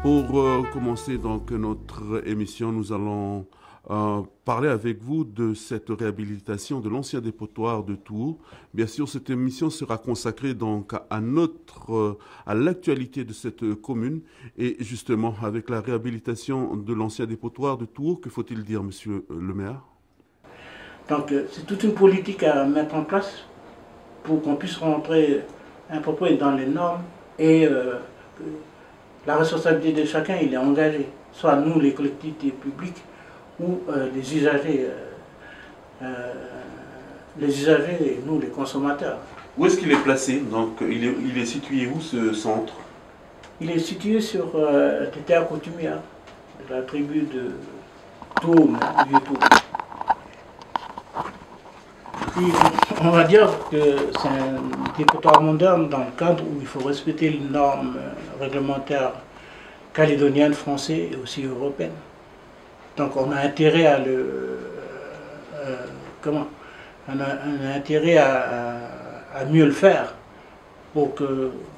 Pour commencer donc notre émission, nous allons parler avec vous de cette réhabilitation de l'ancien dépotoir de Tours. Bien sûr, cette émission sera consacrée donc à l'actualité de cette commune et justement avec la réhabilitation de l'ancien dépotoir de Tours. Que faut-il dire, monsieur le maire? Donc c'est toute une politique à mettre en place pour qu'on puisse rentrer à peu près dans les normes et la responsabilité de chacun, il est engagé, soit nous les collectivités publiques ou les usagers et nous les consommateurs. Où est-ce qu'il est placé? Donc il est situé où ce centre? Il est situé sur des terres coutumières de la tribu de Tours, vieux Tours. Puis, on va dire que c'est un dépotoir moderne dans le cadre où il faut respecter les normes réglementaires calédoniennes, françaises et aussi européennes. Donc on a intérêt à on a intérêt à mieux le faire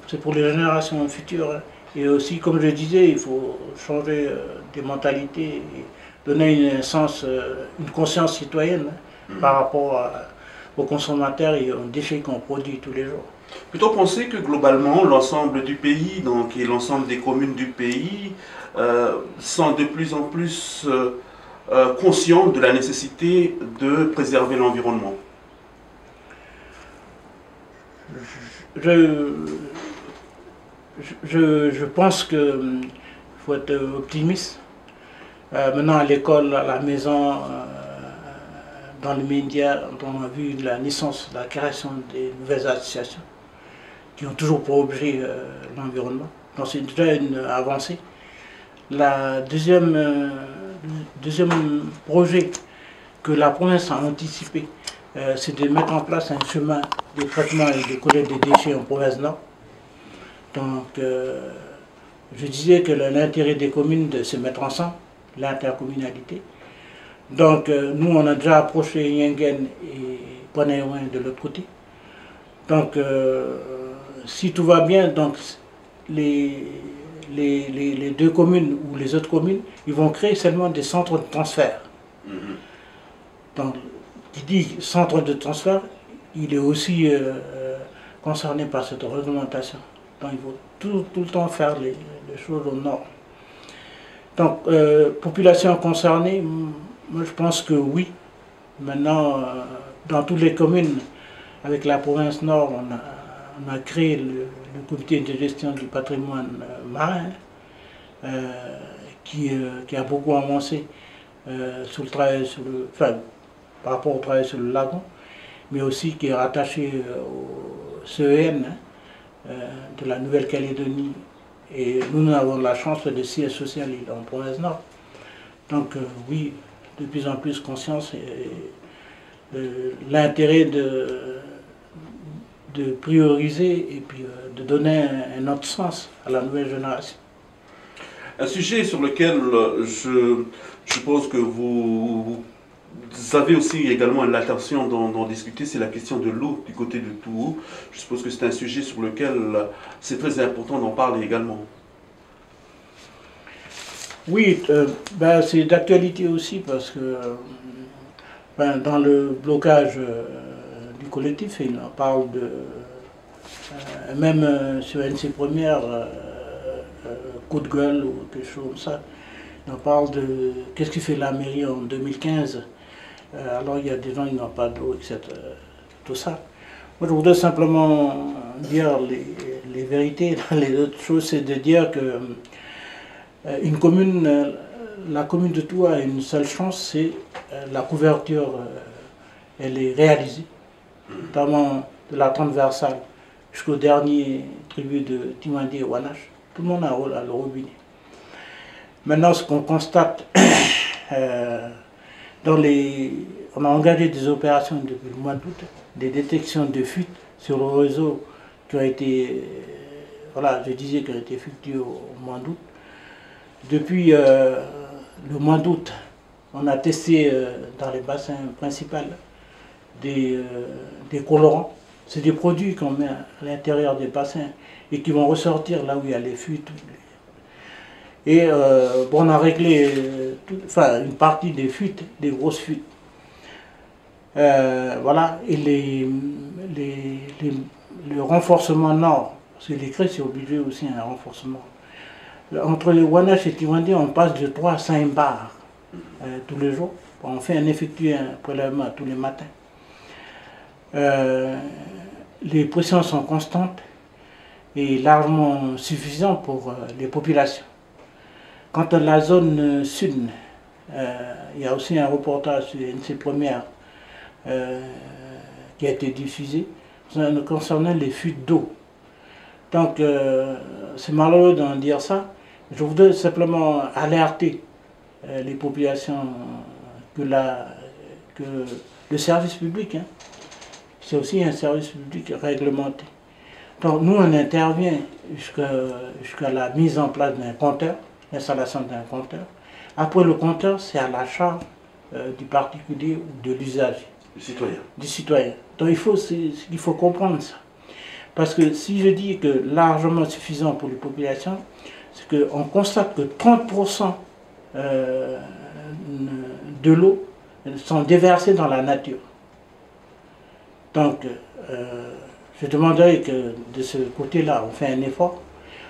c'est pour les générations futures. Hein. Et aussi, comme je disais, il faut changer des mentalités et donner une conscience citoyenne par rapport aux consommateurs et aux déchets qu'on produit tous les jours. Peut-on penser que globalement, l'ensemble du pays donc, et l'ensemble des communes du pays sont de plus en plus conscients de la nécessité de préserver l'environnement? Je pense qu'il faut être optimiste. Maintenant, à l'école, à la maison, dans les médias, on a vu la naissance, la création des nouvelles associations qui ont toujours pour objet l'environnement. Donc c'est déjà une avancée. Le deuxième projet que la province a anticipé, c'est de mettre en place un chemin de traitement et de collecte des déchets en province nord. Donc je disais que l'intérêt des communes de se mettre ensemble, l'intercommunalité. Donc nous on a déjà approché Yengen et Ponayoin de l'autre côté. Donc si tout va bien, donc les deux communes ou les autres communes, ils vont créer seulement des centres de transfert. Donc qui dit centre de transfert, il est aussi concerné par cette réglementation. Donc il faut tout le temps faire les choses aux normes. Donc population concernée, moi je pense que oui. Maintenant, dans toutes les communes, avec la province Nord, on a créé le comité de gestion du patrimoine marin qui a beaucoup avancé sur le travail par rapport au travail sur le lagon, mais aussi qui est rattaché au CEN de la Nouvelle-Calédonie. Et nous avons la chance de siège social en province Nord. Donc oui, de plus en plus conscience et l'intérêt de prioriser et puis de donner un autre sens à la nouvelle génération. Un sujet sur lequel je pense que vous avez aussi également l'intention d'en discuter, c'est la question de l'eau du côté de Tours. Je suppose que c'est un sujet sur lequel c'est très important d'en parler également. Oui, c'est d'actualité aussi parce que dans le blocage du collectif, il en parle même sur NC Première, coup de gueule ou quelque chose comme ça. On parle de qu'est-ce qui fait la mairie en 2015. Alors il y a des gens qui n'ont pas d'eau, etc. Tout ça. Moi je voudrais simplement dire les vérités. Les autres choses, c'est de dire que la commune de Tours a une seule chance, c'est la couverture. Elle est réalisée, notamment de la transversale jusqu'au dernier tribu de Timandi et Wanache. Tout le monde a le robinet. Maintenant, ce qu'on constate, on a engagé des opérations depuis le mois d'août, des détections de fuites sur le réseau qui ont été, je disais, qui ont été effectuées au mois d'août. Depuis le mois d'août, on a testé dans les bassins principaux des colorants. C'est des produits qu'on met à l'intérieur des bassins et qui vont ressortir là où il y a les fuites. Et bon, on a réglé une partie des fuites, des grosses fuites. Voilà, et le renforcement nord, parce que les crèches, c'est obligé aussi un renforcement. Entre les Wanash et Tiwandi, on passe de 3 à 5 bars tous les jours. On effectue un prélèvement tous les matins. Les pressions sont constantes et largement suffisantes pour les populations. Quant à la zone sud, il y a aussi un reportage sur NC Première qui a été diffusé concernant les fuites d'eau. Donc, c'est malheureux d'en dire ça. Je voudrais simplement alerter les populations que le service public, hein, c'est aussi un service public réglementé. Donc, nous, on intervient jusqu'à la mise en place d'un compteur, l'installation d'un compteur. Après le compteur, c'est à la charge du particulier ou de l'usager. Du citoyen. Donc, il faut comprendre ça. Parce que si je dis que largement suffisant pour les populations, c'est qu'on constate que 30% de l'eau sont déversées dans la nature. Donc, je demanderais que de ce côté-là, on fait un effort.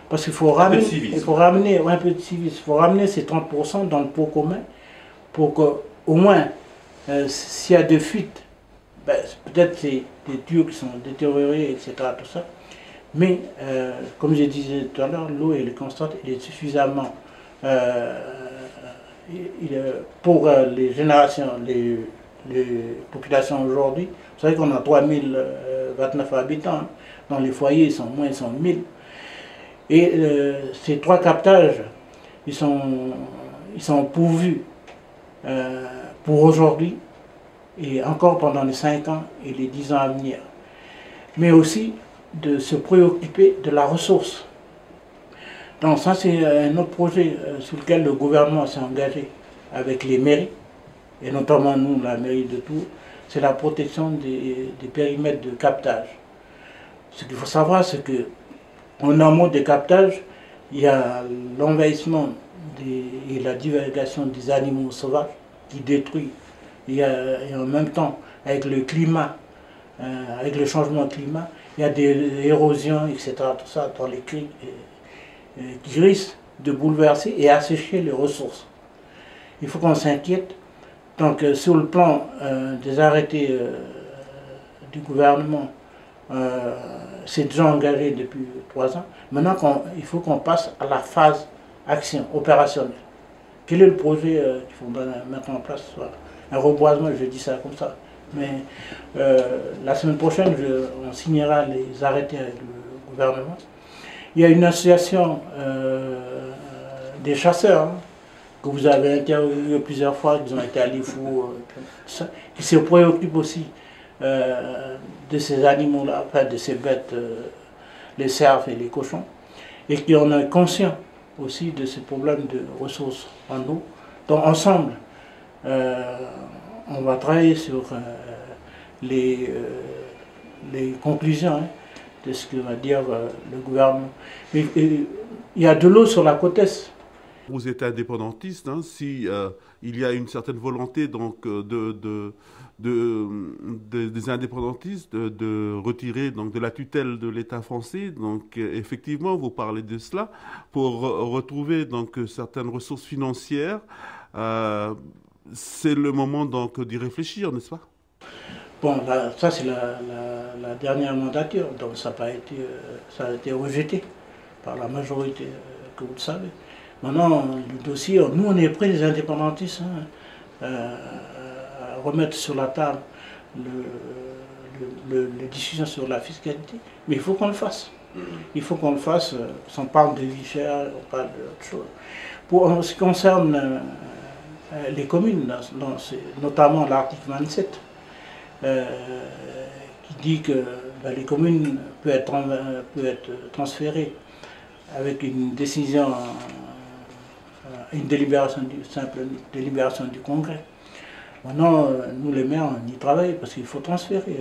Parce qu'il faut ramener, un peu de civisme. Il faut ramener ces 30% dans le pot commun pour qu'au moins, s'il y a des fuites, ben, peut-être c'est des tuyaux qui sont détériorés, etc. Tout ça. Mais, comme je disais tout à l'heure, l'eau est constante, elle est suffisamment pour les générations, les populations aujourd'hui. Vous savez qu'on a 3029 habitants, hein. Dans les foyers, ils sont 1000. Et ces 3 captages, ils sont pourvus pour aujourd'hui et encore pendant les 5 ans et les 10 ans à venir. Mais aussi de se préoccuper de la ressource. Donc ça, c'est un autre projet sur lequel le gouvernement s'est engagé avec les mairies, et notamment nous, la mairie de Tours, c'est la protection des périmètres de captage. Ce qu'il faut savoir, c'est que en amont des captages, il y a l'envahissement et la divulgation des animaux sauvages qui détruit. Et en même temps, avec le climat, avec le changement de climat, il y a des érosions, etc. Tout ça dans les criques qui risquent de bouleverser et assécher les ressources. Il faut qu'on s'inquiète. Donc, sur le plan des arrêtés du gouvernement, c'est déjà engagé depuis 3 ans. Maintenant, il faut qu'on passe à la phase action opérationnelle. Quel est le projet qu'il faut mettre en place? Un reboisement, je dis ça comme ça. Mais la semaine prochaine, on signera les arrêtés avec le gouvernement. Il y a une association des chasseurs, hein, que vous avez interviewé plusieurs fois, qui ont été à l'IFO, qui se préoccupe aussi de ces animaux-là, enfin de ces bêtes, les cerfs et les cochons, et qui en est conscient aussi de ces problèmes de ressources en eau. Donc ensemble, on va travailler sur les conclusions, hein, de ce que va dire le gouvernement. Mais il y a de l'eau sur la côte est. Vous êtes indépendantiste, hein, si il y a une certaine volonté donc des indépendantistes de retirer donc de la tutelle de l'État français, donc effectivement vous parlez de cela pour retrouver donc certaines ressources financières. C'est le moment donc d'y réfléchir, n'est-ce pas? Bon, là, ça c'est la dernière mandature, donc ça a été rejeté par la majorité, que vous le savez. Maintenant, le dossier, nous on est prêts, les indépendantistes, hein, à remettre sur la table les discussions sur la fiscalité, mais il faut qu'on le fasse. Il faut qu'on le fasse, on parle de vie chère, on parle d'autre chose. En ce qui concerne les communes, notamment l'article 27, qui dit que les communes peuvent être transférées avec une décision, une délibération, simple délibération du Congrès. Maintenant, nous les maires, on y travaille parce qu'il faut transférer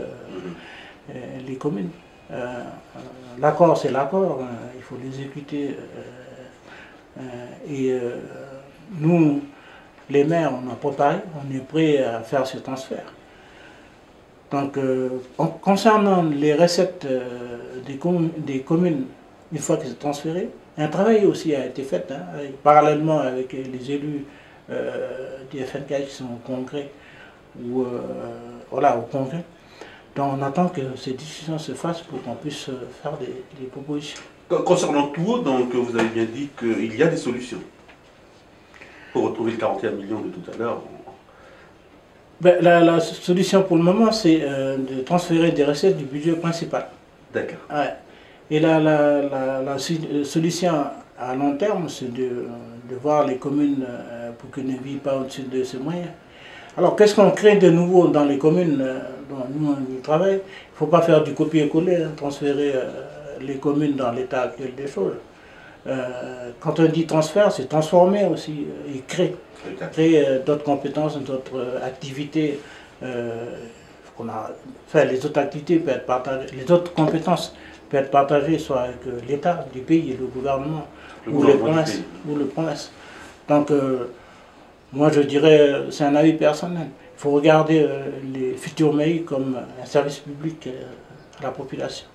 les communes. L'accord, c'est l'accord, il faut l'exécuter Nous, les maires, on a préparé, on est prêt à faire ce transfert. Donc, concernant les recettes des communes, une fois que c'est transféré, un travail aussi a été fait, hein, parallèlement avec les élus du FNK qui sont au congrès, au congrès. Donc on attend que ces décisions se fassent pour qu'on puisse faire des propositions. Concernant Tours, donc vous avez bien dit qu'il y a des solutions pour retrouver le 41 millions de tout à l'heure. Ben, la solution pour le moment, c'est de transférer des recettes du budget principal. D'accord. Ouais. Et la solution à long terme, c'est de voir les communes pour qu'elles ne vivent pas au-dessus de ces moyens. Alors, qu'est-ce qu'on crée de nouveau dans les communes dont nous on travaille? Il ne faut pas faire du copier-coller, hein, transférer les communes dans l'état actuel des choses. Quand on dit transfert, c'est transformer aussi et créer d'autres compétences, d'autres activités. Les autres activités peuvent être partagées, les autres compétences peuvent être partagées soit avec l'État du pays et le gouvernement, ou les provinces. Donc, moi je dirais, c'est un avis personnel, il faut regarder les futurs mairies comme un service public à la population.